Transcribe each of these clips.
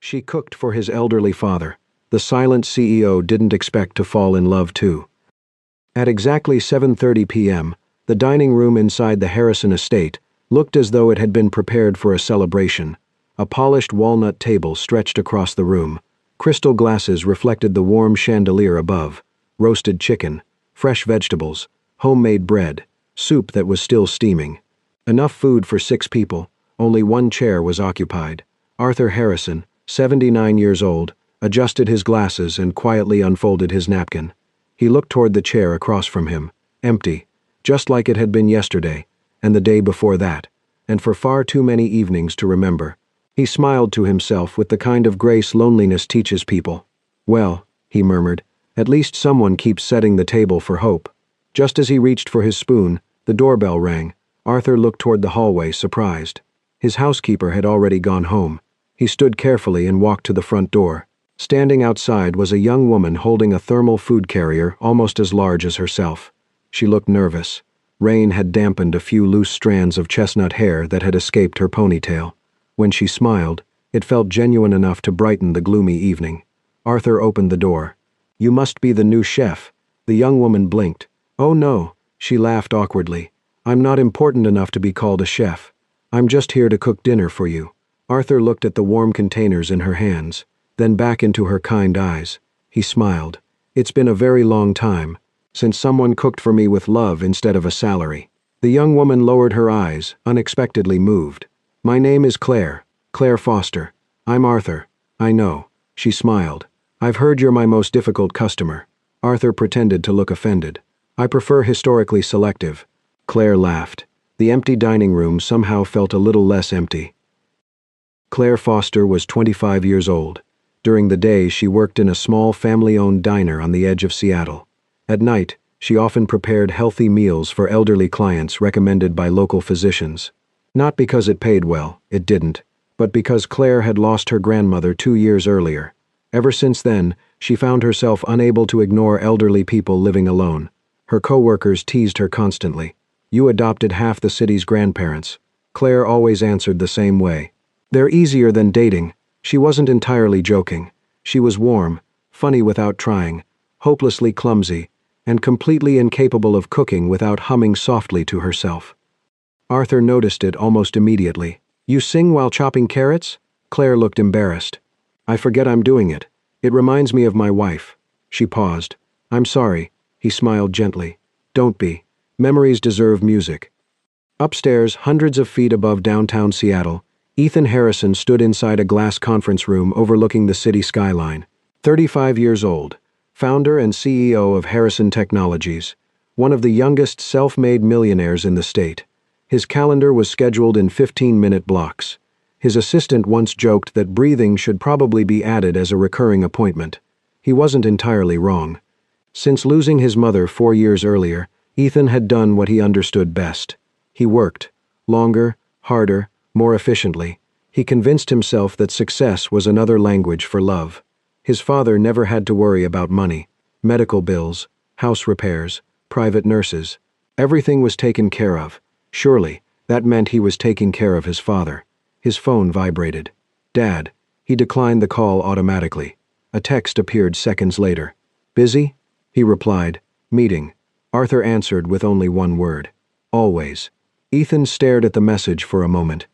She cooked for his elderly father. The silent CEO didn't expect to fall in love too. At exactly 7:30 p.m., the dining room inside the Harrison estate looked as though it had been prepared for a celebration. A polished walnut table stretched across the room. Crystal glasses reflected the warm chandelier above. Roasted chicken, fresh vegetables, homemade bread, soup that was still steaming. Enough food for 6 people. Only one chair was occupied. Arthur Harrison, 79 years old, adjusted his glasses and quietly unfolded his napkin. He looked toward the chair across from him, empty, just like it had been yesterday, and the day before that, and for far too many evenings to remember. He smiled to himself with the kind of grace loneliness teaches people. "Well," he murmured, "at least someone keeps setting the table for hope." Just as he reached for his spoon, the doorbell rang. Arthur looked toward the hallway, surprised. His housekeeper had already gone home. He stood carefully and walked to the front door. Standing outside was a young woman holding a thermal food carrier almost as large as herself. She looked nervous. Rain had dampened a few loose strands of chestnut hair that had escaped her ponytail. When she smiled, it felt genuine enough to brighten the gloomy evening. Arthur opened the door. "You must be the new chef." The young woman blinked. "Oh no," she laughed awkwardly. "I'm not important enough to be called a chef. I'm just here to cook dinner for you." Arthur looked at the warm containers in her hands, then back into her kind eyes. He smiled. "It's been a very long time since someone cooked for me with love instead of a salary." The young woman lowered her eyes, unexpectedly moved. "My name is Claire Foster. I'm Arthur." "I know." She smiled. "I've heard you're my most difficult customer." Arthur pretended to look offended. "I prefer historically selective." Claire laughed. The empty dining room somehow felt a little less empty. Claire Foster was 25 years old. During the day, she worked in a small family-owned diner on the edge of Seattle. At night, she often prepared healthy meals for elderly clients recommended by local physicians. Not because it paid well, it didn't, but because Claire had lost her grandmother 2 years earlier. Ever since then, she found herself unable to ignore elderly people living alone. Her co-workers teased her constantly. "You adopted half the city's grandparents." Claire always answered the same way. "They're easier than dating." She wasn't entirely joking. She was warm, funny without trying, hopelessly clumsy, and completely incapable of cooking without humming softly to herself. Arthur noticed it almost immediately. "You sing while chopping carrots?" Claire looked embarrassed. "I forget I'm doing it. It reminds me of my wife." She paused. "I'm sorry." He smiled gently. "Don't be. Memories deserve music." Upstairs, hundreds of feet above downtown Seattle, Ethan Harrison stood inside a glass conference room overlooking the city skyline. 35 years old, founder and CEO of Harrison Technologies, one of the youngest self-made millionaires in the state. His calendar was scheduled in 15-minute blocks. His assistant once joked that breathing should probably be added as a recurring appointment. He wasn't entirely wrong. Since losing his mother 4 years earlier, Ethan had done what he understood best. He worked, longer, harder, more efficiently. He convinced himself that success was another language for love. His father never had to worry about money, medical bills, house repairs, private nurses. Everything was taken care of. Surely, that meant he was taking care of his father. His phone vibrated. "Dad." He declined the call automatically. A text appeared seconds later. "Busy?" He replied. "Meeting." Arthur answered with only one word. "Always." Ethan stared at the message for a moment,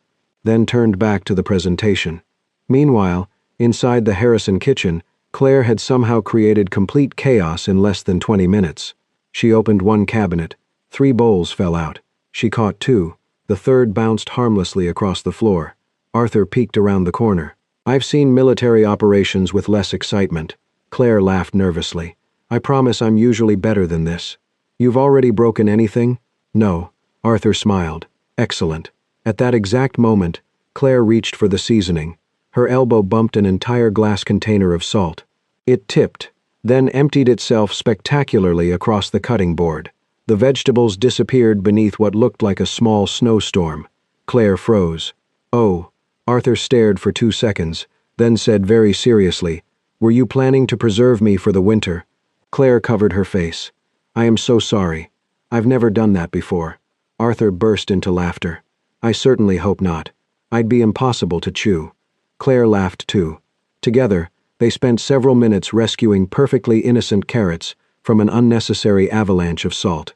then turned back to the presentation. Meanwhile, inside the Harrison kitchen, Claire had somehow created complete chaos in less than 20 minutes. She opened one cabinet. 3 bowls fell out. She caught 2. The third bounced harmlessly across the floor. Arthur peeked around the corner. "I've seen military operations with less excitement." Claire laughed nervously. "I promise I'm usually better than this." "You've already broken anything?" "No." Arthur smiled. "Excellent." At that exact moment, Claire reached for the seasoning. Her elbow bumped an entire glass container of salt. It tipped, then emptied itself spectacularly across the cutting board. The vegetables disappeared beneath what looked like a small snowstorm. Claire froze. "Oh." Arthur stared for 2 seconds, then said very seriously, "Were you planning to preserve me for the winter?" Claire covered her face. "I am so sorry. I've never done that before." Arthur burst into laughter. "I certainly hope not. I'd be impossible to chew." Claire laughed too. Together, they spent several minutes rescuing perfectly innocent carrots from an unnecessary avalanche of salt.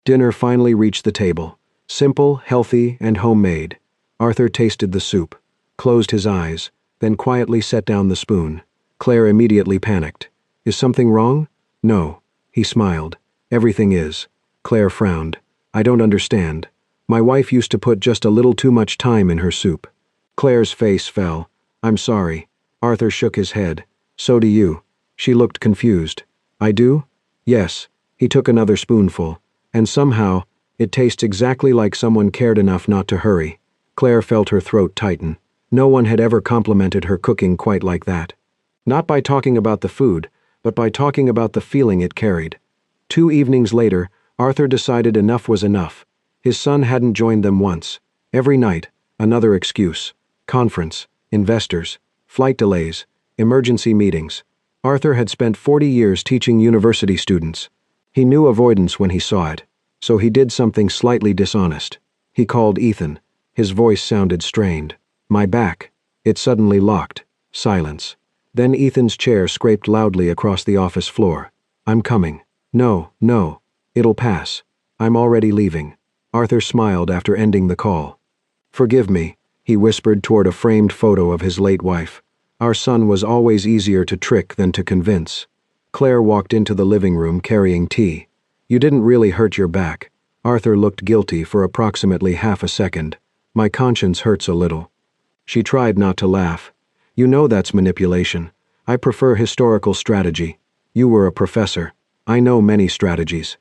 Dinner finally reached the table. Simple, healthy, and homemade. Arthur tasted the soup, closed his eyes, then quietly set down the spoon. Claire immediately panicked. "Is something wrong?" "No." He smiled. "Everything is." Claire frowned. "I don't understand. My wife used to put just a little too much thyme in her soup." Claire's face fell. "I'm sorry." Arthur shook his head. "So do you." She looked confused. "I do?" "Yes." He took another spoonful. "And somehow, it tastes exactly like someone cared enough not to hurry." Claire felt her throat tighten. No one had ever complimented her cooking quite like that. Not by talking about the food, but by talking about the feeling it carried. 2 evenings later, Arthur decided enough was enough. His son hadn't joined them once. Every night, another excuse. Conference, investors, flight delays, emergency meetings. Arthur had spent 40 years teaching university students. He knew avoidance when he saw it, so he did something slightly dishonest. He called Ethan. His voice sounded strained. "My back." It suddenly locked. Silence. Then Ethan's chair scraped loudly across the office floor. "I'm coming." "No, no. It'll pass. I'm already leaving." Arthur smiled after ending the call. "Forgive me," he whispered toward a framed photo of his late wife. "Our son was always easier to trick than to convince." Claire walked into the living room carrying tea. "You didn't really hurt your back." Arthur looked guilty for approximately half a second. "My conscience hurts a little." She tried not to laugh. "You know that's manipulation. I prefer historical strategy. You were a professor. I know many strategies."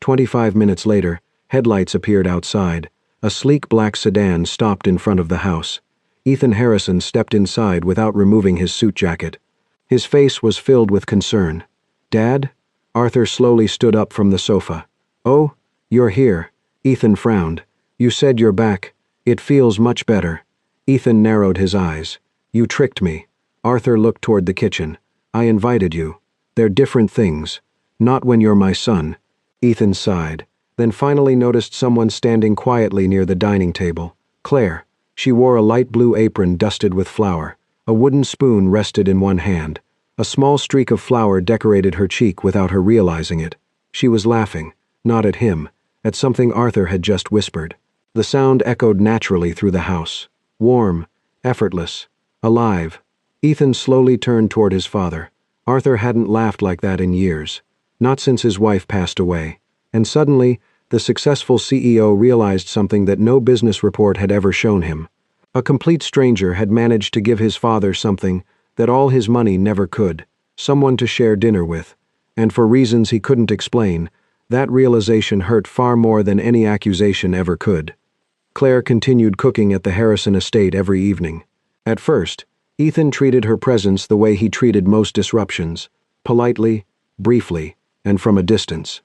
25 minutes later, headlights appeared outside. A sleek black sedan stopped in front of the house. Ethan Harrison stepped inside without removing his suit jacket. His face was filled with concern. "Dad?" Arthur slowly stood up from the sofa. "Oh, you're here." Ethan frowned. "You said you're back. It feels much better." Ethan narrowed his eyes. "You tricked me." Arthur looked toward the kitchen. "I invited you. They're different things. Not when you're my son." Ethan sighed, then finally noticed someone standing quietly near the dining table. Claire. She wore a light blue apron dusted with flour. A wooden spoon rested in one hand. A small streak of flour decorated her cheek without her realizing it. She was laughing, not at him, at something Arthur had just whispered. The sound echoed naturally through the house. Warm, effortless, alive. Ethan slowly turned toward his father. Arthur hadn't laughed like that in years. Not since his wife passed away. And suddenly, the successful CEO realized something that no business report had ever shown him. A complete stranger had managed to give his father something that all his money never could, someone to share dinner with. And for reasons he couldn't explain, that realization hurt far more than any accusation ever could. Claire continued cooking at the Harrison estate every evening. At first, Ethan treated her presence the way he treated most disruptions, politely, briefly, and from a distance.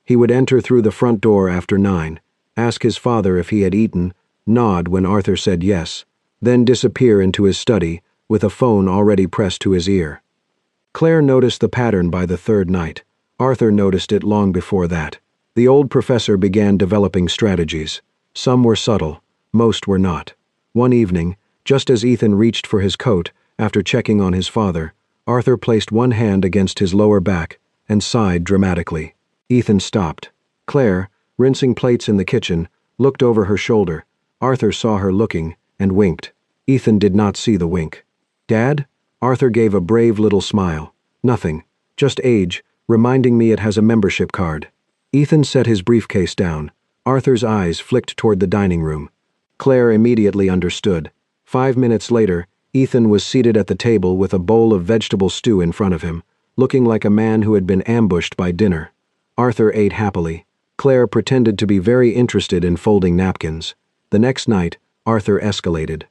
He would enter through the front door after 9, ask his father if he had eaten, nod when Arthur said yes, then disappear into his study with a phone already pressed to his ear. Claire noticed the pattern by the third night. Arthur noticed it long before that. The old professor began developing strategies. Some were subtle, most were not. One evening, just as Ethan reached for his coat after checking on his father, Arthur placed one hand against his lower back and sighed dramatically. Ethan stopped. Claire, rinsing plates in the kitchen, looked over her shoulder. Arthur saw her looking and winked. Ethan did not see the wink. "Dad?" Arthur gave a brave little smile. "Nothing. Just age, reminding me it has a membership card." Ethan set his briefcase down. Arthur's eyes flicked toward the dining room. Claire immediately understood. 5 minutes later, Ethan was seated at the table with a bowl of vegetable stew in front of him, looking like a man who had been ambushed by dinner. Arthur ate happily. Claire pretended to be very interested in folding napkins. The next night, Arthur escalated.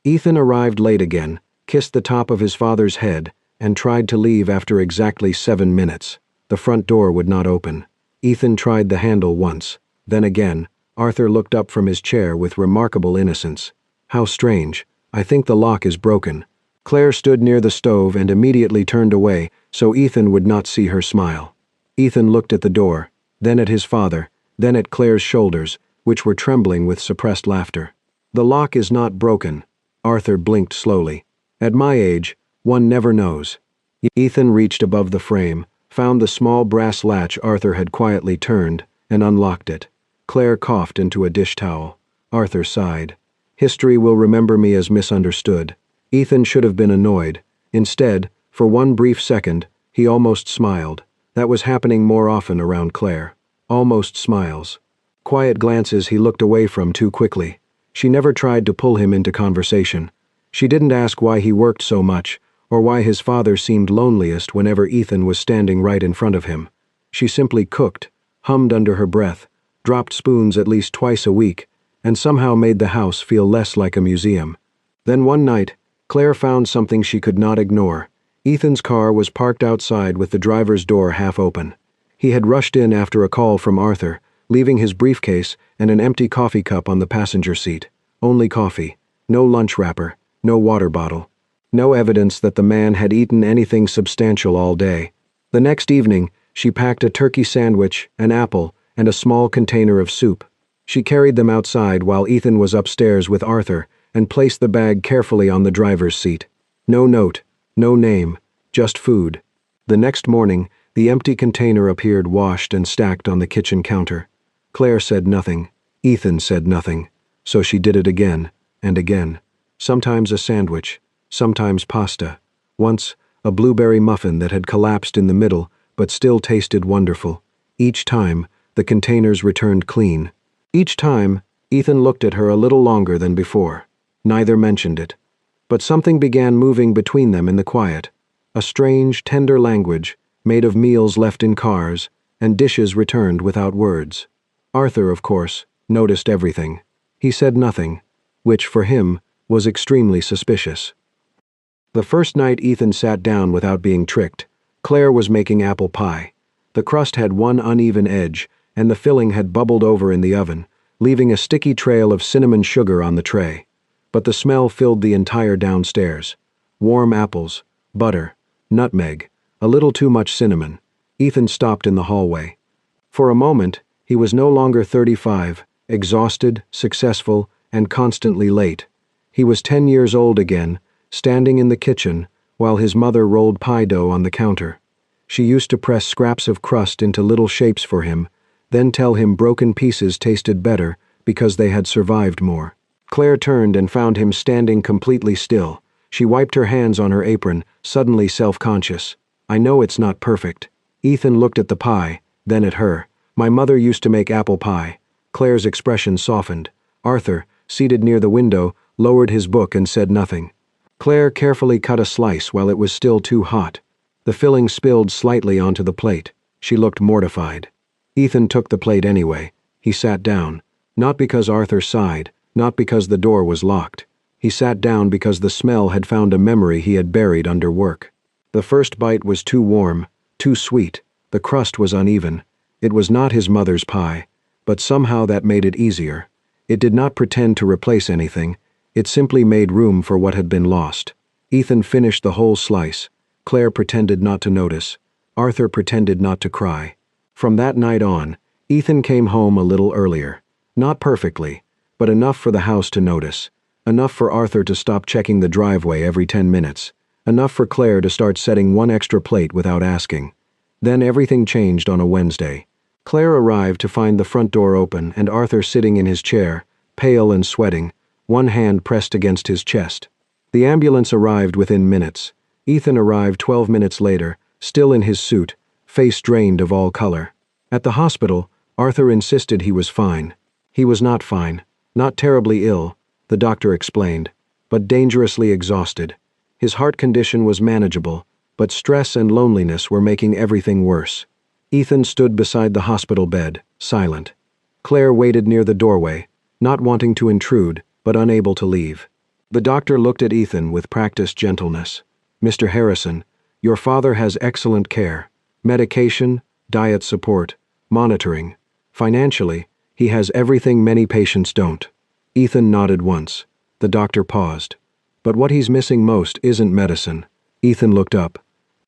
Ethan arrived late again, kissed the top of his father's head, and tried to leave after exactly 7 minutes. The front door would not open. Ethan tried the handle once. Then again, Arthur looked up from his chair with remarkable innocence. "How strange. I think the lock is broken." Claire stood near the stove and immediately turned away so Ethan would not see her smile. Ethan looked at the door, then at his father, then at Claire's shoulders, which were trembling with suppressed laughter. "The lock is not broken." Arthur blinked slowly. "At my age, One never knows. Ethan reached above the frame, found the small brass latch Arthur had quietly turned, and unlocked it. Claire coughed into a dish towel. Arthur sighed. History will remember me as misunderstood. Ethan should have been annoyed. Instead, for one brief second, he almost smiled. That was happening more often around Claire. Almost smiles. Quiet glances he looked away from too quickly. She never tried to pull him into conversation. She didn't ask why he worked so much, or why his father seemed loneliest whenever Ethan was standing right in front of him. She simply cooked, hummed under her breath, dropped spoons at least twice a week, and somehow made the house feel less like a museum. Then one night, Claire found something she could not ignore. Ethan's car was parked outside with the driver's door half open. He had rushed in after a call from Arthur, leaving his briefcase and an empty coffee cup on the passenger seat. Only coffee. No lunch wrapper. No water bottle. No evidence that the man had eaten anything substantial all day. The next evening, she packed a turkey sandwich, an apple, and a small container of soup. She carried them outside while Ethan was upstairs with Arthur and placed the bag carefully on the driver's seat. No note, no name, just food. The next morning, the empty container appeared washed and stacked on the kitchen counter. Claire said nothing. Ethan said nothing. So she did it again and again. Sometimes a sandwich, sometimes pasta. Once, a blueberry muffin that had collapsed in the middle but still tasted wonderful. Each time, the containers returned clean. Each time, Ethan looked at her a little longer than before. Neither mentioned it. But something began moving between them in the quiet. A strange, tender language, made of meals left in cars, and dishes returned without words. Arthur, of course, noticed everything. He said nothing, which, for him, was extremely suspicious. The first night Ethan sat down without being tricked, Claire was making apple pie. The crust had one uneven edge, and the filling had bubbled over in the oven, leaving a sticky trail of cinnamon sugar on the tray. But the smell filled the entire downstairs. Warm apples, butter, nutmeg, a little too much cinnamon. Ethan stopped in the hallway. For a moment, he was no longer 35, exhausted, successful, and constantly late. He was 10 years old again, standing in the kitchen while his mother rolled pie dough on the counter. She used to press scraps of crust into little shapes for him, then tell him broken pieces tasted better because they had survived more. Claire turned and found him standing completely still. She wiped her hands on her apron, suddenly self-conscious. "I know it's not perfect." Ethan looked at the pie, then at her. "My mother used to make apple pie." Claire's expression softened. Arthur, seated near the window, lowered his book and said nothing. Claire carefully cut a slice while it was still too hot. The filling spilled slightly onto the plate. She looked mortified. Ethan took the plate anyway. He sat down. Not because Arthur sighed, not because the door was locked. He sat down because the smell had found a memory he had buried under work. The first bite was too warm, too sweet. The crust was uneven. It was not his mother's pie, but somehow that made it easier. It did not pretend to replace anything. It simply made room for what had been lost. Ethan finished the whole slice. Claire pretended not to notice. Arthur pretended not to cry. From that night on, Ethan came home a little earlier. Not perfectly, but enough for the house to notice. Enough for Arthur to stop checking the driveway every 10 minutes. Enough for Claire to start setting one extra plate without asking. Then everything changed on a Wednesday. Claire arrived to find the front door open and Arthur sitting in his chair, pale and sweating, one hand pressed against his chest. The ambulance arrived within minutes. Ethan arrived 12 minutes later, still in his suit, face drained of all color. At the hospital, Arthur insisted he was fine. He was not fine, not terribly ill, the doctor explained, but dangerously exhausted. His heart condition was manageable, but stress and loneliness were making everything worse. Ethan stood beside the hospital bed, silent. Claire waited near the doorway, not wanting to intrude, but unable to leave. The doctor looked at Ethan with practiced gentleness. "Mr. Harrison, your father has excellent care. Medication, diet support, monitoring. Financially, he has everything many patients don't." Ethan nodded once. The doctor paused. "But what he's missing most isn't medicine." Ethan looked up.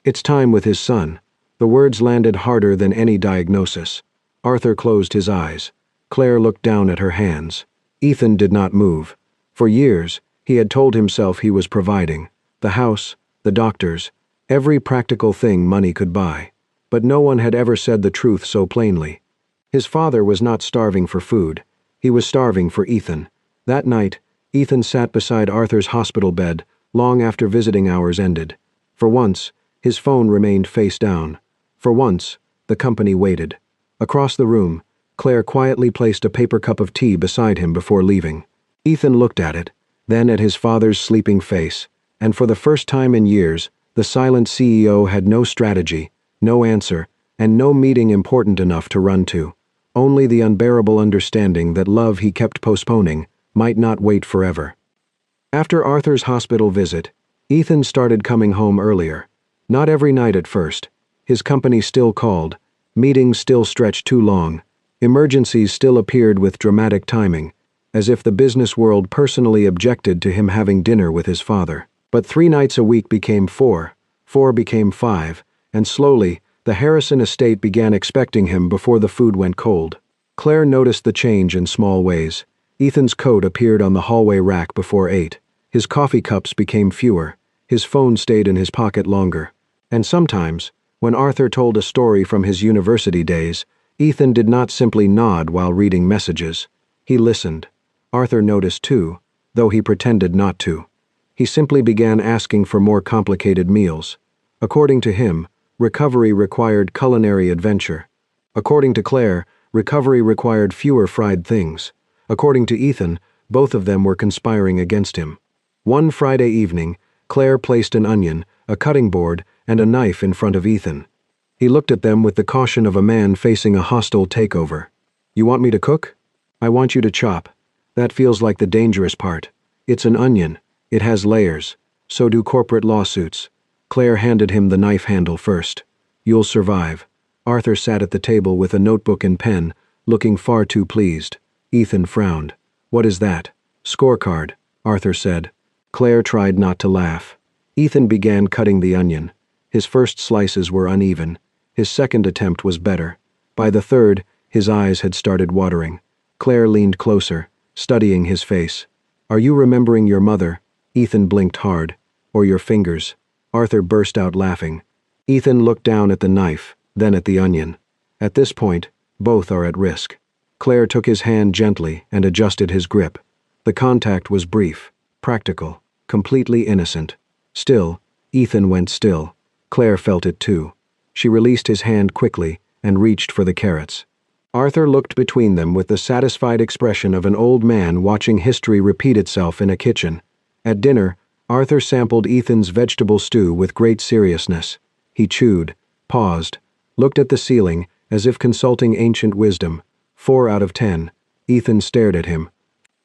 "It's time with his son." The words landed harder than any diagnosis. Arthur closed his eyes. Claire looked down at her hands. Ethan did not move. For years, he had told himself he was providing. The house, the doctors, every practical thing money could buy. But no one had ever said the truth so plainly. His father was not starving for food. He was starving for Ethan. That night, Ethan sat beside Arthur's hospital bed long after visiting hours ended. For once, his phone remained face down. For once, the company waited. Across the room, Claire quietly placed a paper cup of tea beside him before leaving. Ethan looked at it, then at his father's sleeping face, and for the first time in years, the silent CEO had no strategy, no answer, and no meeting important enough to run to. Only the unbearable understanding that love he kept postponing might not wait forever. After Arthur's hospital visit, Ethan started coming home earlier. Not every night at first. His company still called. Meetings still stretched too long. Emergencies still appeared with dramatic timing, as if the business world personally objected to him having dinner with his father. But 3 nights a week became 4, 4 became 5, and slowly, the Harrison estate began expecting him before the food went cold. Claire noticed the change in small ways. Ethan's coat appeared on the hallway rack before 8. His coffee cups became fewer. His phone stayed in his pocket longer. And sometimes, when Arthur told a story from his university days, Ethan did not simply nod while reading messages. He listened. Arthur noticed too, though he pretended not to. He simply began asking for more complicated meals. According to him, recovery required culinary adventure. According to Claire, recovery required fewer fried things. According to Ethan, both of them were conspiring against him. One Friday evening, Claire placed an onion, a cutting board, and a knife in front of Ethan. He looked at them with the caution of a man facing a hostile takeover. "You want me to cook? I want you to chop. That feels like the dangerous part. It's an onion. It has layers. So do corporate lawsuits." Claire handed him the knife handle first. "You'll survive." Arthur sat at the table with a notebook and pen, looking far too pleased. Ethan frowned. "What is that?" "Scorecard," Arthur said. Claire tried not to laugh. Ethan began cutting the onion. His first slices were uneven. His second attempt was better. By the third, his eyes had started watering. Claire leaned closer, studying his face. "Are you remembering your mother?" Ethan blinked hard. "Or your fingers?" Arthur burst out laughing. Ethan looked down at the knife, then at the onion. At this point, both are at risk. Claire took his hand gently and adjusted his grip. The contact was brief, practical, completely innocent. Still, Ethan went still. Claire felt it too. She released his hand quickly and reached for the carrots. Arthur looked between them with the satisfied expression of an old man watching history repeat itself in a kitchen. At dinner, Arthur sampled Ethan's vegetable stew with great seriousness. He chewed, paused, looked at the ceiling as if consulting ancient wisdom. 4 out of 10. Ethan stared at him.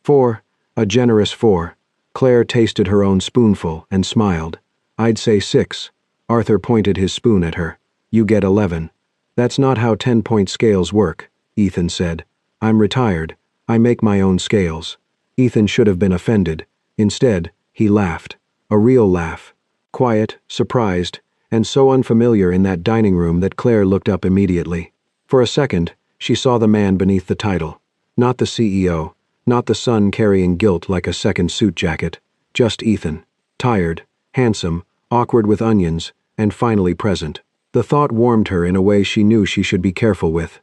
4, a generous 4. Claire tasted her own spoonful and smiled. "I'd say 6. Arthur pointed his spoon at her. "You get 11. "That's not how 10-point scales work," Ethan said. "I'm retired. I make my own scales." Ethan should have been offended. Instead, he laughed. A real laugh. Quiet, surprised, and so unfamiliar in that dining room that Claire looked up immediately. For a second, she saw the man beneath the title. Not the CEO, not the son carrying guilt like a second suit jacket. Just Ethan. Tired, handsome, awkward with onions, and finally present. The thought warmed her in a way she knew she should be careful with.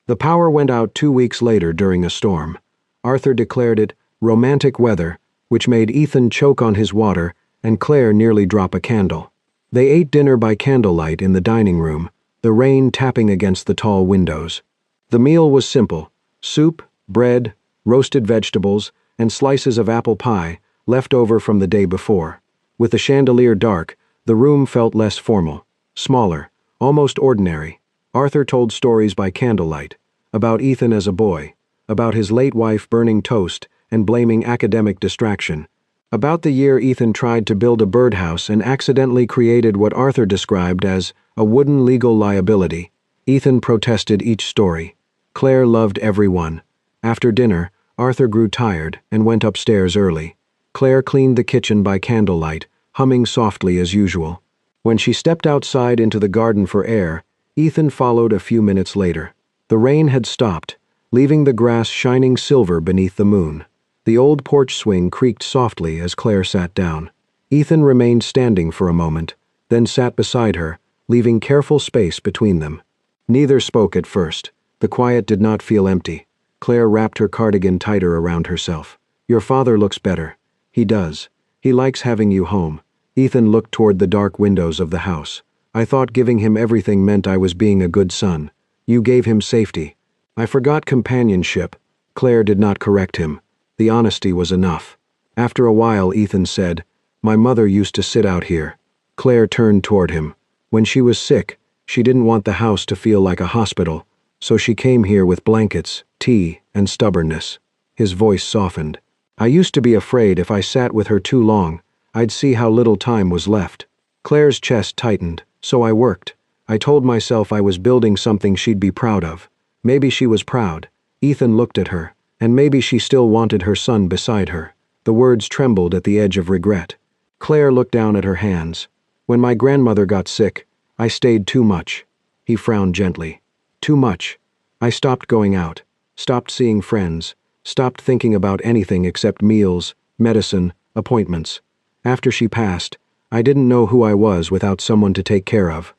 The power went out 2 weeks later during a storm. Arthur declared it romantic weather, which made Ethan choke on his water and Claire nearly drop a candle. They ate dinner by candlelight in the dining room, the rain tapping against the tall windows. The meal was simple: soup, bread, roasted vegetables, and slices of apple pie left over from the day before. With the chandelier dark, the room felt less formal, smaller, almost ordinary. Arthur told stories by candlelight, about Ethan as a boy, about his late wife burning toast and blaming academic distraction, about the year Ethan tried to build a birdhouse and accidentally created what Arthur described as a wooden legal liability. Ethan protested each story. Claire loved every one. After dinner, Arthur grew tired and went upstairs early. Claire cleaned the kitchen by candlelight, humming softly as usual. When she stepped outside into the garden for air, Ethan followed a few minutes later. The rain had stopped, leaving the grass shining silver beneath the moon. The old porch swing creaked softly as Claire sat down. Ethan remained standing for a moment, then sat beside her, leaving careful space between them. Neither spoke at first. The quiet did not feel empty. Claire wrapped her cardigan tighter around herself. "Your father looks better." "He does. He likes having you home." Ethan looked toward the dark windows of the house. "I thought giving him everything meant I was being a good son. You gave him safety." "I forgot companionship." Claire did not correct him. The honesty was enough. After a while, Ethan said, "My mother used to sit out here." Claire turned toward him. "When she was sick, she didn't want the house to feel like a hospital, so she came here with blankets, tea, and stubbornness." His voice softened. "I used to be afraid if I sat with her too long, I'd see how little time was left." Claire's chest tightened, "So I worked. I told myself I was building something she'd be proud of." Maybe she was proud. Ethan looked at her, and maybe she still wanted her son beside her. The words trembled at the edge of regret. Claire looked down at her hands. "When my grandmother got sick, I stayed too much." He frowned gently. "Too much. I stopped going out, stopped seeing friends, stopped thinking about anything except meals, medicine, appointments. After she passed, I didn't know who I was without someone to take care of."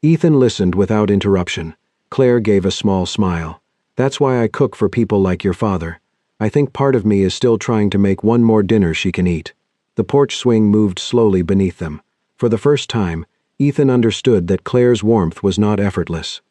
Ethan listened without interruption. Claire gave a small smile. "That's why I cook for people like your father. I think part of me is still trying to make one more dinner she can eat." The porch swing moved slowly beneath them. For the first time, Ethan understood that Claire's warmth was not effortless.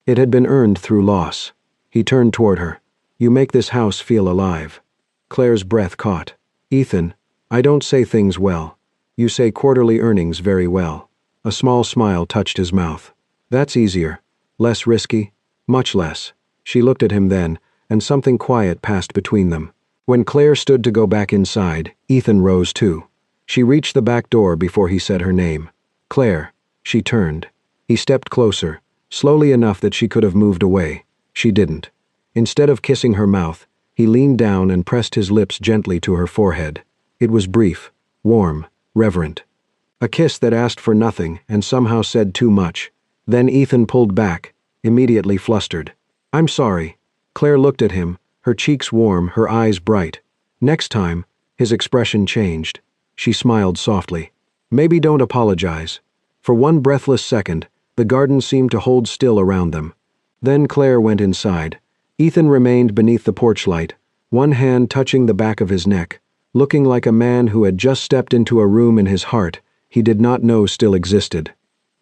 It had been earned through loss. He turned toward her. "You make this house feel alive." Claire's breath caught. "Ethan, I don't say things well. You say quarterly earnings very well." A small smile touched his mouth. "That's easier. Less risky. Much less." She looked at him then, and something quiet passed between them. When Claire stood to go back inside, Ethan rose too. She reached the back door before he said her name. "Claire." She turned. He stepped closer, slowly enough that she could have moved away. She didn't. Instead of kissing her mouth, he leaned down and pressed his lips gently to her forehead. It was brief, warm, reverent. A kiss that asked for nothing and somehow said too much. Then Ethan pulled back, immediately flustered. "I'm sorry." Claire looked at him, her cheeks warm, her eyes bright. Next time, his expression changed. She smiled softly. "Maybe don't apologize." For one breathless second, the garden seemed to hold still around them. Then Claire went inside. Ethan remained beneath the porch light, one hand touching the back of his neck, looking like a man who had just stepped into a room in his heart he did not know still existed.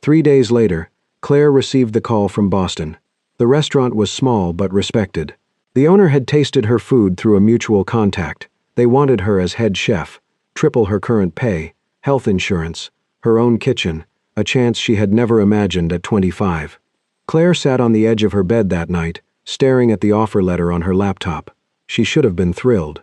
3 days later, Claire received the call from Boston. The restaurant was small but respected. The owner had tasted her food through a mutual contact. They wanted her as head chef, triple her current pay, health insurance, her own kitchen, a chance she had never imagined at 25. Claire sat on the edge of her bed that night, staring at the offer letter on her laptop. She should have been thrilled.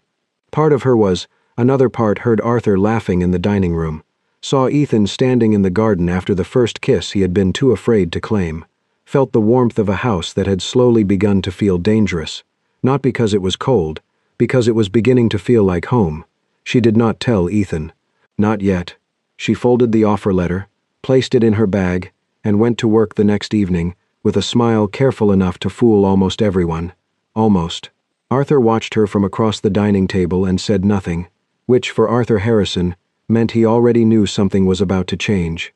Part of her was, another part heard Arthur laughing in the dining room, saw Ethan standing in the garden after the first kiss he had been too afraid to claim, felt the warmth of a house that had slowly begun to feel dangerous, not because it was cold, because it was beginning to feel like home. She did not tell Ethan. Not yet. She folded the offer letter, placed it in her bag, and went to work the next evening, with a smile careful enough to fool almost everyone. Almost. Arthur watched her from across the dining table and said nothing, which for Arthur Harrison meant he already knew something was about to change.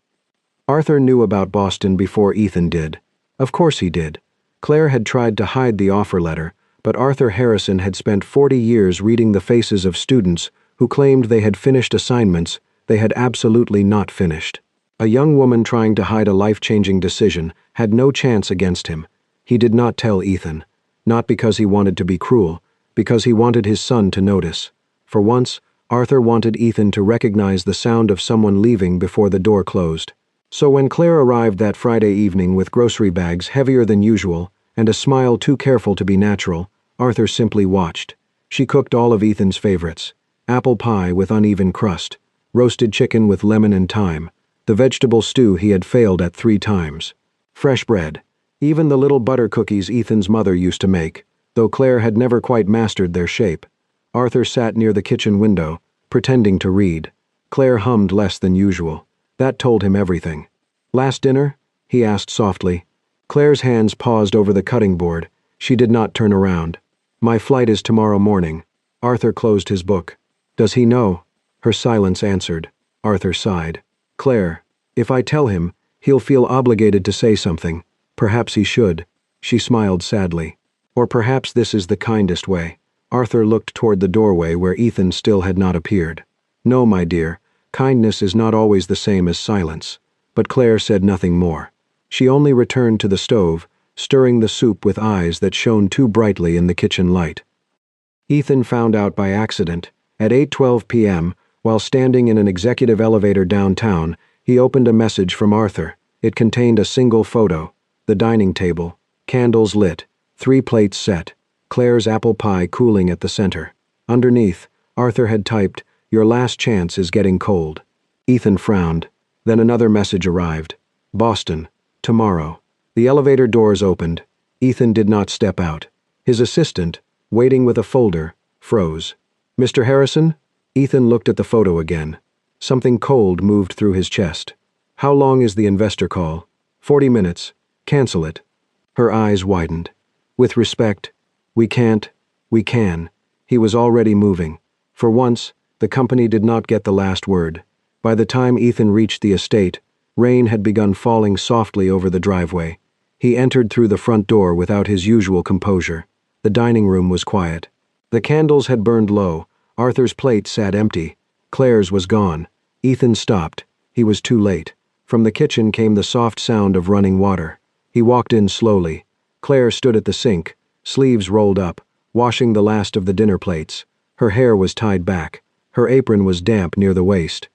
Arthur knew about Boston before Ethan did. Of course he did. Claire had tried to hide the offer letter, but Arthur Harrison had spent 40 years reading the faces of students who claimed they had finished assignments they had absolutely not finished. A young woman trying to hide a life-changing decision had no chance against him. He did not tell Ethan, not because he wanted to be cruel, because he wanted his son to notice. For once, Arthur wanted Ethan to recognize the sound of someone leaving before the door closed. So when Claire arrived that Friday evening with grocery bags heavier than usual and a smile too careful to be natural, Arthur simply watched. She cooked all of Ethan's favorites: apple pie with uneven crust, roasted chicken with lemon and thyme, the vegetable stew he had failed at 3 times, fresh bread, even the little butter cookies Ethan's mother used to make, though Claire had never quite mastered their shape. Arthur sat near the kitchen window, pretending to read. Claire hummed less than usual. That told him everything. "Last dinner?" he asked softly. Claire's hands paused over the cutting board. She did not turn around. "My flight is tomorrow morning." Arthur closed his book. "Does he know?" Her silence answered. Arthur sighed. Claire, if I tell him, he'll feel obligated to say something. Perhaps he should. She smiled sadly. Or perhaps this is the kindest way. Arthur looked toward the doorway where Ethan still had not appeared. No, my dear, kindness is not always the same as silence. But Claire said nothing more. She only returned to the stove, stirring the soup with eyes that shone too brightly in the kitchen light. Ethan found out by accident. At 8:12 p.m., while standing in an executive elevator downtown, he opened a message from Arthur. It contained a single photo. The dining table, candles lit, 3 plates set, Claire's apple pie cooling at the center. Underneath, Arthur had typed, "Your last chance is getting cold." Ethan frowned. Then another message arrived. Boston, tomorrow. The elevator doors opened. Ethan did not step out. His assistant, waiting with a folder, froze. Mr. Harrison? Ethan looked at the photo again. Something cold moved through his chest. How long is the investor call? 40 minutes. Cancel it. Her eyes widened. With respect, we can't, we can. He was already moving. For once, the company did not get the last word. By the time Ethan reached the estate, rain had begun falling softly over the driveway. He entered through the front door without his usual composure. The dining room was quiet. The candles had burned low. Arthur's plate sat empty. Claire's was gone. Ethan stopped. He was too late. From the kitchen came the soft sound of running water. He walked in slowly. Claire stood at the sink, sleeves rolled up, washing the last of the dinner plates. Her hair was tied back. Her apron was damp near the waist.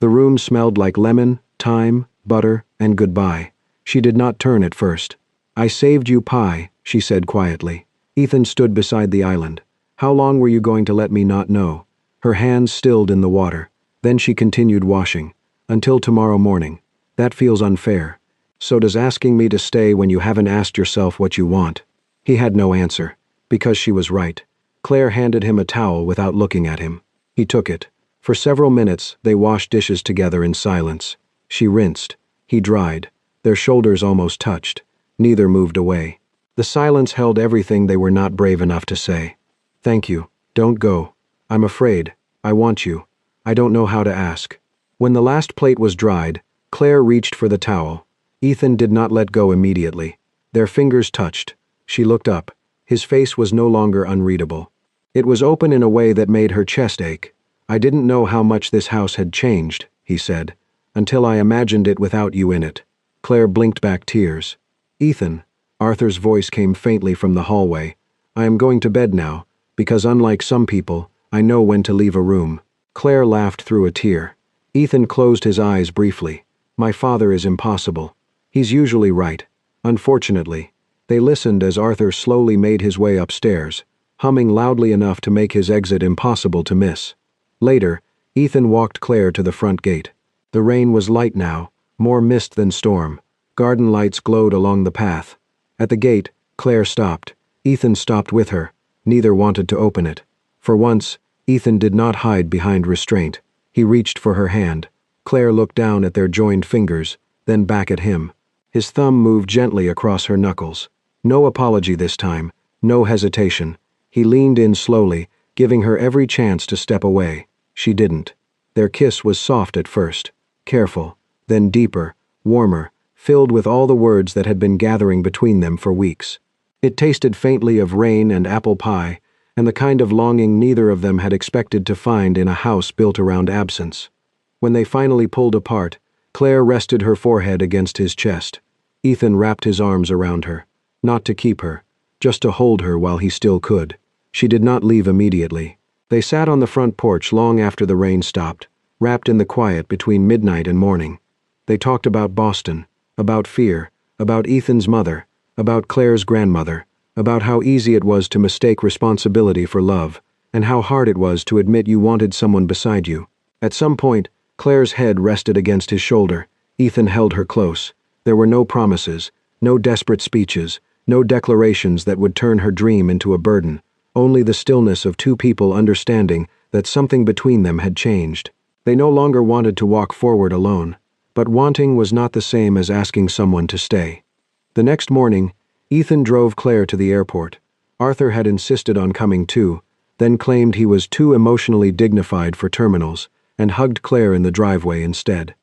The room smelled like lemon, thyme, butter, and goodbye. She did not turn at first. "I saved you pie," she said quietly. Ethan stood beside the island. "How long were you going to let me not know?" Her hands stilled in the water. Then she continued washing. "Until tomorrow morning. That feels unfair. So does asking me to stay when you haven't asked yourself what you want." He had no answer. Because she was right. Claire handed him a towel without looking at him. He took it. For several minutes, they washed dishes together in silence. She rinsed. He dried. Their shoulders almost touched. Neither moved away. The silence held everything they were not brave enough to say. "Thank you. Don't go. I'm afraid. I want you. I don't know how to ask." When the last plate was dried, Claire reached for the towel. Ethan did not let go immediately. Their fingers touched. She looked up. His face was no longer unreadable. It was open in a way that made her chest ache. "I didn't know how much this house had changed," he said, "until I imagined it without you in it." Claire blinked back tears. "Ethan," Arthur's voice came faintly from the hallway, "I am going to bed now, because unlike some people, I know when to leave a room." Claire laughed through a tear. Ethan closed his eyes briefly. "My father is impossible. He's usually right. Unfortunately." They listened as Arthur slowly made his way upstairs, humming loudly enough to make his exit impossible to miss. Later, Ethan walked Claire to the front gate. The rain was light now, more mist than storm. Garden lights glowed along the path. At the gate, Claire stopped. Ethan stopped with her. Neither wanted to open it. For once, Ethan did not hide behind restraint. He reached for her hand. Claire looked down at their joined fingers, then back at him. His thumb moved gently across her knuckles. No apology this time, no hesitation. He leaned in slowly, giving her every chance to step away. She didn't. Their kiss was soft at first, careful, then deeper, warmer, filled with all the words that had been gathering between them for weeks. It tasted faintly of rain and apple pie, and the kind of longing neither of them had expected to find in a house built around absence. When they finally pulled apart, Claire rested her forehead against his chest. Ethan wrapped his arms around her. Not to keep her, just to hold her while he still could. She did not leave immediately. They sat on the front porch long after the rain stopped, wrapped in the quiet between midnight and morning. They talked about Boston, about fear, about Ethan's mother, about Claire's grandmother, about how easy it was to mistake responsibility for love, and how hard it was to admit you wanted someone beside you. At some point, Claire's head rested against his shoulder. Ethan held her close. There were no promises, no desperate speeches, no declarations that would turn her dream into a burden, only the stillness of two people understanding that something between them had changed. They no longer wanted to walk forward alone, but wanting was not the same as asking someone to stay. The next morning, Ethan drove Claire to the airport. Arthur had insisted on coming too, then claimed he was too emotionally dignified for terminals, and hugged Claire in the driveway instead.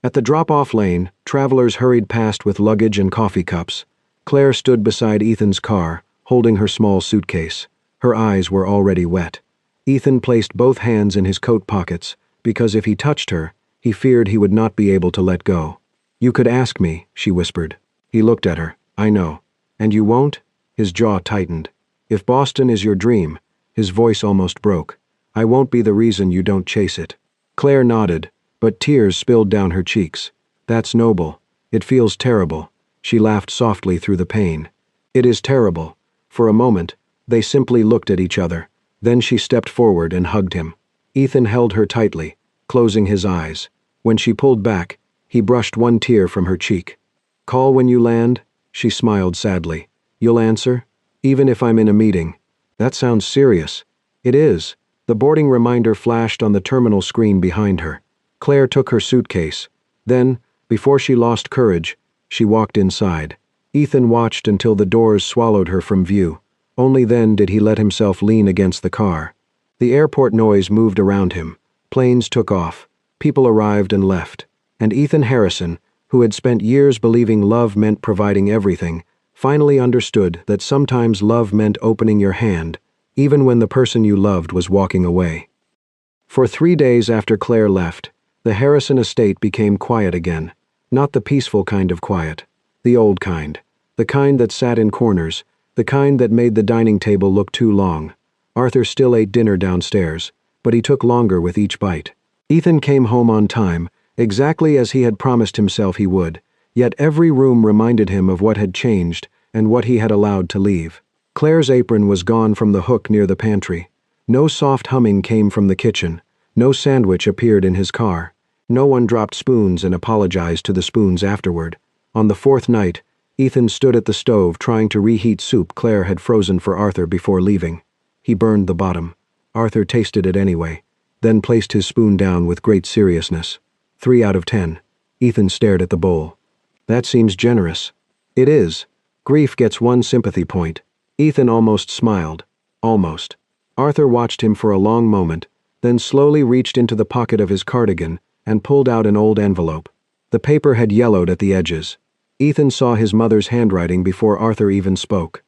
At the drop-off lane, travelers hurried past with luggage and coffee cups. Claire stood beside Ethan's car, holding her small suitcase. Her eyes were already wet. Ethan placed both hands in his coat pockets, because if he touched her, he feared he would not be able to let go. "You could ask me," she whispered. He looked at her. "I know. And you won't?" His jaw tightened. "If Boston is your dream," his voice almost broke, "I won't be the reason you don't chase it." Claire nodded, but tears spilled down her cheeks. "That's noble. It feels terrible." She laughed softly through the pain. "It is terrible." For a moment, they simply looked at each other. Then she stepped forward and hugged him. Ethan held her tightly, closing his eyes. When she pulled back, he brushed one tear from her cheek. "Call when you land?" She smiled sadly. "You'll answer? Even if I'm in a meeting." "That sounds serious." "It is." The boarding reminder flashed on the terminal screen behind her. Claire took her suitcase. Then, before she lost courage, she walked inside. Ethan watched until the doors swallowed her from view. Only then did he let himself lean against the car. The airport noise moved around him. Planes took off. People arrived and left. And Ethan Harrison, who had spent years believing love meant providing everything, finally understood that sometimes love meant opening your hand, even when the person you loved was walking away. For 3 days after Claire left, the Harrison estate became quiet again. Not the peaceful kind of quiet. The old kind. The kind that sat in corners. The kind that made the dining table look too long. Arthur still ate dinner downstairs, but he took longer with each bite. Ethan came home on time, exactly as he had promised himself he would, yet every room reminded him of what had changed and what he had allowed to leave. Claire's apron was gone from the hook near the pantry. No soft humming came from the kitchen. No sandwich appeared in his car. No one dropped spoons and apologized to the spoons afterward. On the 4th night, Ethan stood at the stove trying to reheat soup Claire had frozen for Arthur before leaving. He burned the bottom. Arthur tasted it anyway, then placed his spoon down with great seriousness. 3 out of 10. Ethan stared at the bowl. "That seems generous." "It is. Grief gets 1 sympathy point." Ethan almost smiled. Almost. Arthur watched him for a long moment, then slowly reached into the pocket of his cardigan and pulled out an old envelope. The paper had yellowed at the edges. Ethan saw his mother's handwriting before Arthur even spoke.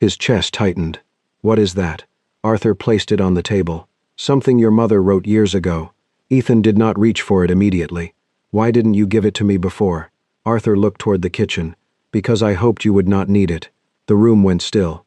His chest tightened. "What is that?" Arthur placed it on the table. "Something your mother wrote years ago." Ethan did not reach for it immediately. "Why didn't you give it to me before?" Arthur looked toward the kitchen. "Because I hoped you would not need it." The room went still.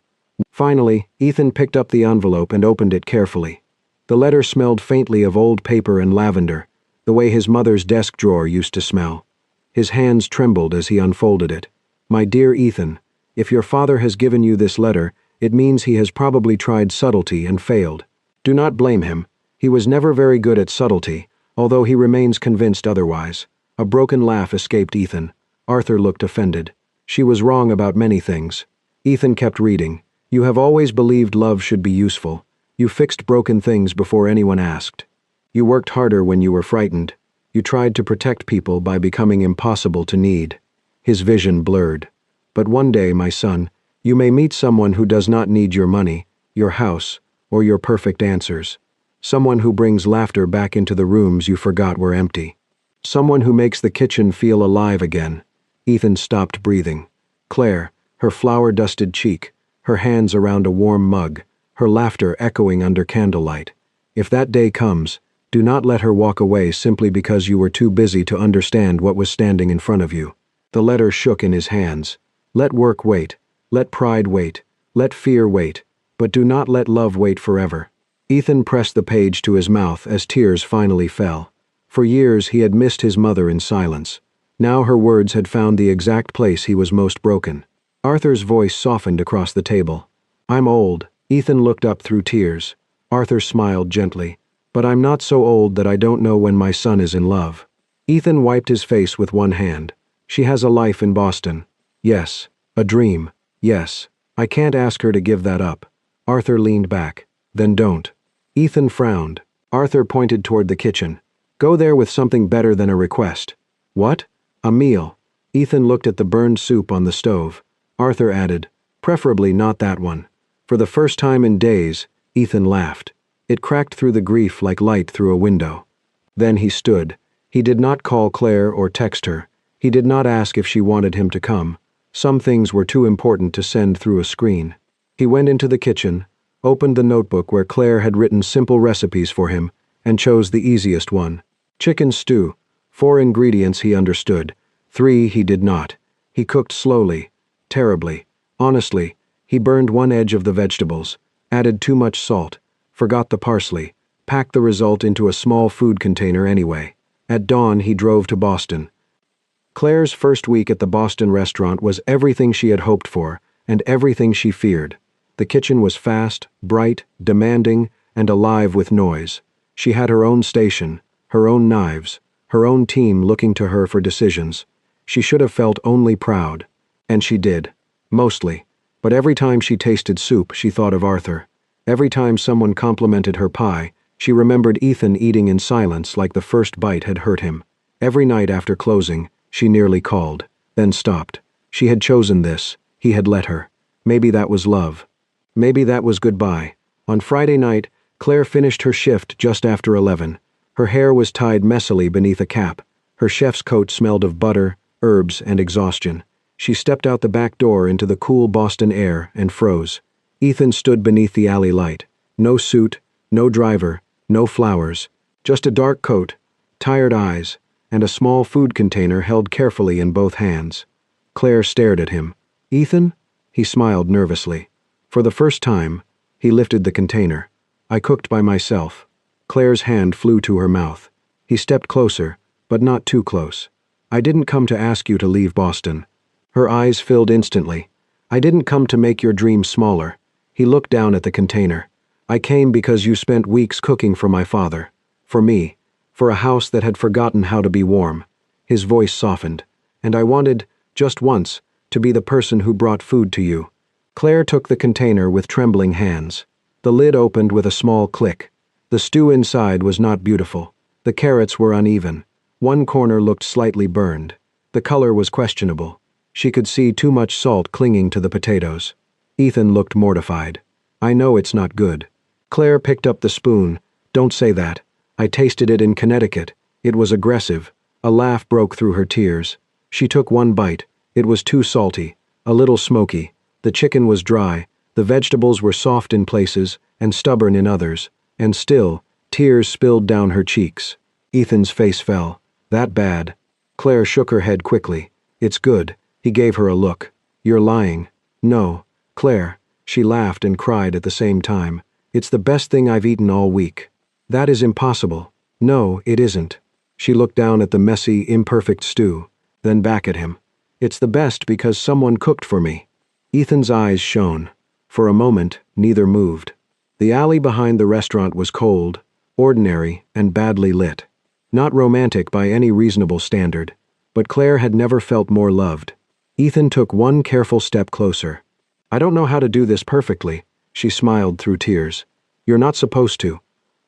Finally, Ethan picked up the envelope and opened it carefully. The letter smelled faintly of old paper and lavender, the way his mother's desk drawer used to smell. His hands trembled as he unfolded it. "My dear Ethan, if your father has given you this letter, it means he has probably tried subtlety and failed. Do not blame him. He was never very good at subtlety, although he remains convinced otherwise." A broken laugh escaped Ethan. Arthur looked offended. She was wrong about many things. Ethan kept reading. "You have always believed love should be useful. You fixed broken things before anyone asked. You worked harder when you were frightened. You tried to protect people by becoming impossible to need." His vision blurred. "But one day, my son, you may meet someone who does not need your money, your house, or your perfect answers. Someone who brings laughter back into the rooms you forgot were empty. Someone who makes the kitchen feel alive again." Ethan stopped breathing. Claire, her flour-dusted cheek, her hands around a warm mug, her laughter echoing under candlelight. If that day comes, do not let her walk away simply because you were too busy to understand what was standing in front of you. The letter shook in his hands. Let work wait. Let pride wait. Let fear wait. But do not let love wait forever. Ethan pressed the page to his mouth as tears finally fell. For years he had missed his mother in silence. Now her words had found the exact place he was most broken. Arthur's voice softened across the table. "I'm old." Ethan looked up through tears. Arthur smiled gently. "But I'm not so old that I don't know when my son is in love." Ethan wiped his face with one hand. "She has a life in Boston." "Yes. A dream." "Yes. I can't ask her to give that up." Arthur leaned back. "Then don't." Ethan frowned. Arthur pointed toward the kitchen. "Go there with something better than a request." "What?" "A meal." Ethan looked at the burned soup on the stove. Arthur added, "Preferably not that one." For the first time in days, Ethan laughed. It cracked through the grief like light through a window. Then he stood. He did not call Claire or text her. He did not ask if she wanted him to come. Some things were too important to send through a screen. He went into the kitchen, opened the notebook where Claire had written simple recipes for him, and chose the easiest one. Chicken stew. 4 ingredients he understood. 3 he did not. He cooked slowly, terribly. Honestly, he burned one edge of the vegetables, added too much salt, forgot the parsley, packed the result into a small food container anyway. At dawn he drove to Boston. Claire's first week at the Boston restaurant was everything she had hoped for, and everything she feared. The kitchen was fast, bright, demanding, and alive with noise. She had her own station, her own knives, her own team looking to her for decisions. She should have felt only proud. And she did. Mostly. But every time she tasted soup, she thought of Arthur. Every time someone complimented her pie, she remembered Ethan eating in silence like the first bite had hurt him. Every night after closing, she nearly called, then stopped. She had chosen this. He had let her. Maybe that was love. Maybe that was goodbye. On Friday night, Claire finished her shift just after 11. Her hair was tied messily beneath a cap. Her chef's coat smelled of butter, herbs, and exhaustion. She stepped out the back door into the cool Boston air and froze. Ethan stood beneath the alley light. No suit, no driver, no flowers. Just a dark coat, tired eyes, and a small food container held carefully in both hands. Claire stared at him. "Ethan?" He smiled nervously. For the first time, he lifted the container. "I cooked by myself." Claire's hand flew to her mouth. He stepped closer, but not too close. "I didn't come to ask you to leave Boston." Her eyes filled instantly. "I didn't come to make your dreams smaller." He looked down at the container. "I came because you spent weeks cooking for my father. For me. For a house that had forgotten how to be warm." His voice softened. "And I wanted, just once, to be the person who brought food to you." Claire took the container with trembling hands. The lid opened with a small click. The stew inside was not beautiful. The carrots were uneven. One corner looked slightly burned. The color was questionable. She could see too much salt clinging to the potatoes. Ethan looked mortified. "I know it's not good." Claire picked up the spoon. "Don't say that. I tasted it in Connecticut. It was aggressive." A laugh broke through her tears. She took one bite. It was too salty, a little smoky. The chicken was dry, the vegetables were soft in places and stubborn in others, and still, tears spilled down her cheeks. Ethan's face fell. "That bad?" Claire shook her head quickly. "It's good." He gave her a look. "You're lying." "No. Claire." She laughed and cried at the same time. "It's the best thing I've eaten all week." "That is impossible." "No, it isn't." She looked down at the messy, imperfect stew, then back at him. "It's the best because someone cooked for me." Ethan's eyes shone. For a moment, neither moved. The alley behind the restaurant was cold, ordinary, and badly lit. Not romantic by any reasonable standard, but Claire had never felt more loved. Ethan took one careful step closer. "I don't know how to do this perfectly," she smiled through tears. "You're not supposed to.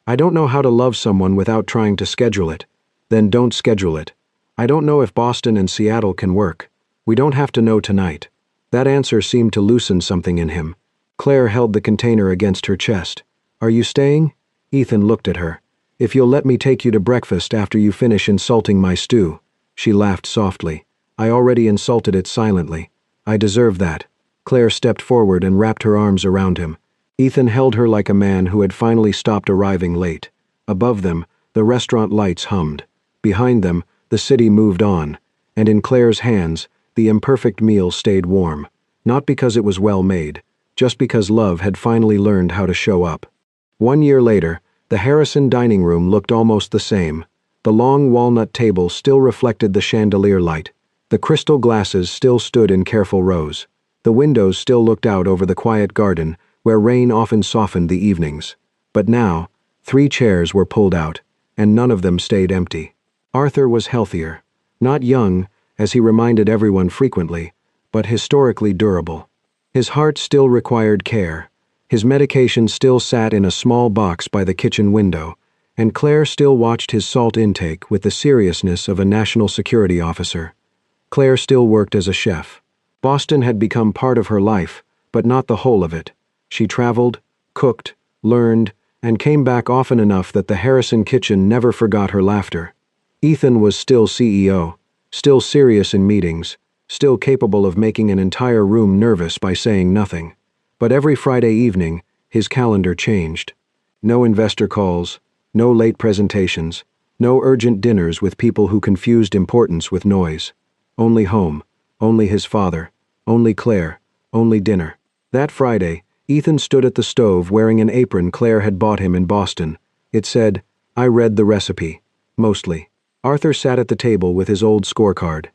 I don't know how to love someone without trying to schedule it. Then don't schedule it. I don't know if Boston and Seattle can work. We don't have to know tonight." That answer seemed to loosen something in him. Claire held the container against her chest. "Are you staying?" Ethan looked at her. "If you'll let me take you to breakfast after you finish insulting my stew." She laughed softly. "I already insulted it silently. I deserve that." Claire stepped forward and wrapped her arms around him. Ethan held her like a man who had finally stopped arriving late. Above them, the restaurant lights hummed. Behind them, the city moved on. And in Claire's hands, the imperfect meal stayed warm. Not because it was well made, just because love had finally learned how to show up. 1 year later, the Harrison dining room looked almost the same. The long walnut table still reflected the chandelier light. The crystal glasses still stood in careful rows. The windows still looked out over the quiet garden, where rain often softened the evenings. But now, 3 chairs were pulled out, and none of them stayed empty. Arthur was healthier. Not young, as he reminded everyone frequently, but historically durable. His heart still required care. His medication still sat in a small box by the kitchen window, and Claire still watched his salt intake with the seriousness of a national security officer. Claire still worked as a chef. Boston had become part of her life, but not the whole of it. She traveled, cooked, learned, and came back often enough that the Harrison kitchen never forgot her laughter. Ethan was still CEO, still serious in meetings, still capable of making an entire room nervous by saying nothing. But every Friday evening, his calendar changed. No investor calls, no late presentations, no urgent dinners with people who confused importance with noise. Only home, only his father, only Claire, only dinner. That Friday, Ethan stood at the stove wearing an apron Claire had bought him in Boston. It said, "I read the recipe." Mostly. Arthur sat at the table with his old scorecard.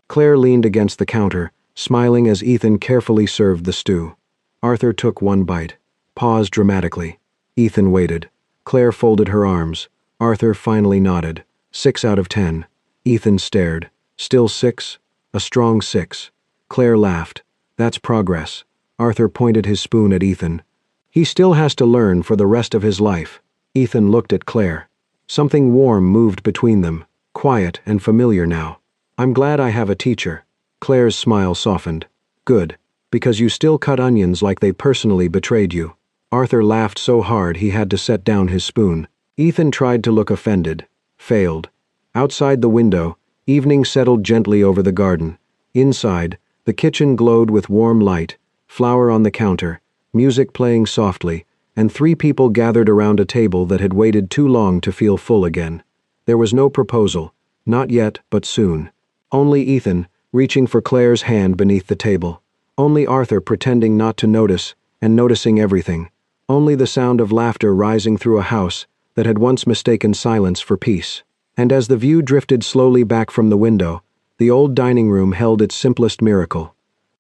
Claire leaned against the counter, smiling as Ethan carefully served the stew. Arthur took one bite, paused dramatically. Ethan waited. Claire folded her arms. Arthur finally nodded. 6 out of 10. Ethan stared. Still 6? A strong 6. Claire laughed. That's progress. Arthur pointed his spoon at Ethan. He still has to learn for the rest of his life. Ethan looked at Claire. Something warm moved between them, quiet and familiar now. I'm glad I have a teacher. Claire's smile softened. Good, because you still cut onions like they personally betrayed you. Arthur laughed so hard he had to set down his spoon. Ethan tried to look offended. Failed. Outside the window, evening settled gently over the garden. Inside, the kitchen glowed with warm light, flour on the counter, music playing softly, and 3 people gathered around a table that had waited too long to feel full again. There was no proposal, not yet, but soon. Only Ethan, reaching for Claire's hand beneath the table. Only Arthur pretending not to notice, and noticing everything. Only the sound of laughter rising through a house that had once mistaken silence for peace. And as the view drifted slowly back from the window, the old dining room held its simplest miracle.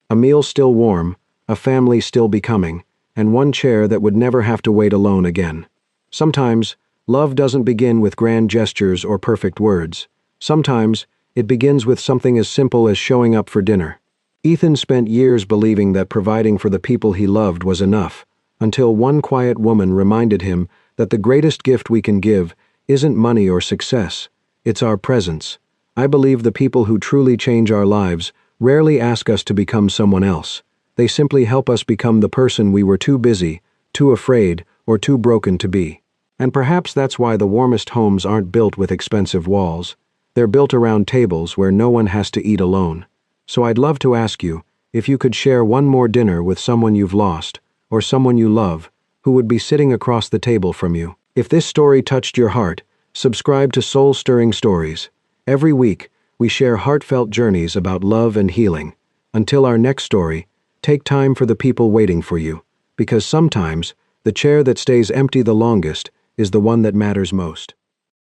A meal still warm, a family still becoming, and one chair that would never have to wait alone again. Sometimes, love doesn't begin with grand gestures or perfect words. Sometimes, it begins with something as simple as showing up for dinner. Ethan spent years believing that providing for the people he loved was enough, until one quiet woman reminded him that the greatest gift we can give isn't money or success, it's our presence. I believe the people who truly change our lives rarely ask us to become someone else. They simply help us become the person we were too busy, too afraid, or too broken to be. And perhaps that's why the warmest homes aren't built with expensive walls. They're built around tables where no one has to eat alone. So I'd love to ask you if you could share one more dinner with someone you've lost, or someone you love, who would be sitting across the table from you. If this story touched your heart, subscribe to Soul-Stirring Stories. Every week, we share heartfelt journeys about love and healing. Until our next story, take time for the people waiting for you, because sometimes the chair that stays empty the longest is the one that matters most.